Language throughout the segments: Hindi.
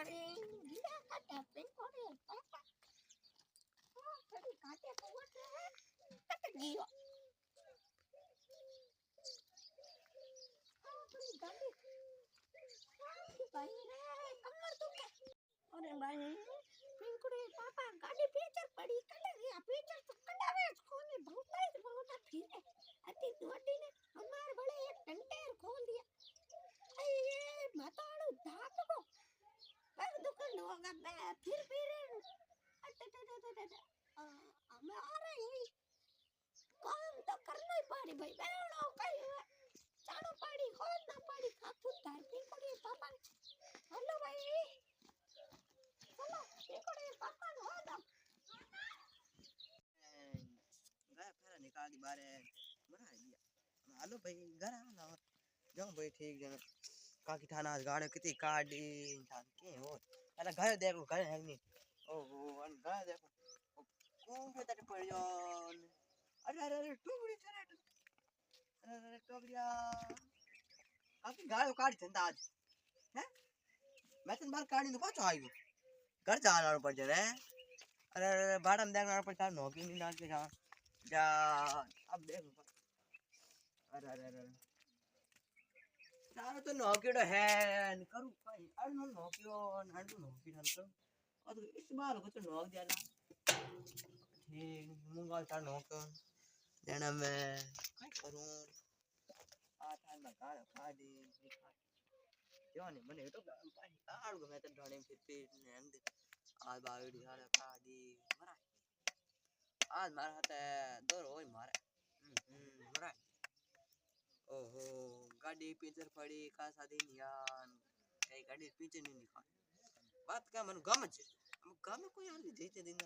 पड़े गिरा काटे पिंकोड़े पापा खड़ी काटे कोटे कट गयो अपनी गाड़ी भाई रे कमर दुखे अरे भाई पिंकोड़े पापा गाड़ी पीछे पड़ी कटे गया पीछे तो कटावे कोने बहुत फिरे अति नोटी ने हमार बड़े एक टंटेर खोल दिया ये माताड़ू धाक को पर दुकान होगा मैं फिर हमें आ रही हुई काम तो करना ही पड़ी भाई बेड़ो कहीं चाड़ो पड़ी खोद ना पड़ी खातू धारती पड़ी पापा हेलो भाई चलो पिंकोड़े पापा हो दो गया फेरा निकाल दी बारे बना दिया हेलो भाई घर आना और जाऊं भाई ठीक जन काकी थाना गाड़े कितनी काटी इंसान के हो अरे घर देखो घर है नहीं ओहो अन घर देखो कौन के तट पड़ जो अरे टुकड़ी चले अरे टुकड़िया काकी गाड़ो काट चंदा आज हैं मैं तो बाहर काटी तो पाछो आई घर जाना पड़ जरे अरे बाड़ा में देखना पड़ता नौकरी नहीं डाल के जा अब देखो अरे तारो तो नौकरी है करू भाई अनु नौकरी नाडू नौकरी हंसो और इस बार को तो नौक दिया ठीक मुंगा था नौक देना मैं काय करूं आ था ना गाड़ खादी जोने मने तो भाई आड़ गो मैं तो ढाणे फिर नेंद आज बावड़ी हाल खादी मरा आज मार हाथे दो रोज मारे मरा ओहो गाड़ी पंचर पड़ी का सादी नियान कई गाड़ी पीछे नहीं निकाल बात का मन गम छे हम गम कोई हाल जेते दिन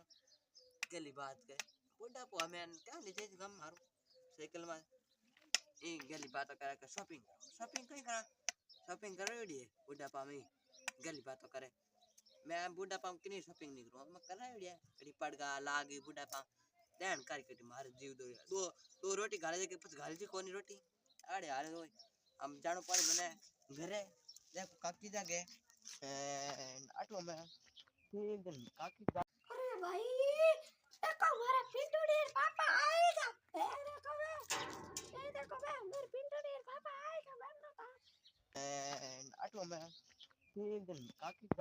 गली बात के बुढ़ा को हमें क्या ले जे गम मारो साइकिल में ए गली बात करे के शॉपिंग कई करा शॉपिंग करेड़ी है बुढ़ा पा में गली बात करे मैं बुढ़ा पा किनी शॉपिंग नहीं करूं मैं कराड़ी है कड़ी पड़गा लागी बुढ़ा पा दैन कर के मार जीव दो रोटी गाले के कुछ गाल जी कोनी रोटी अरे यार रोय हम जानो पर मने घरे देखो काकी जागे आटो में ठीक दिन काकी अरे भाई देखो हमारा पिंटूड़ी पापा आएगा ये देखो बे मेरे पिंटूड़ी पापा आएगा बनना था आटो में ठीक दिन काकी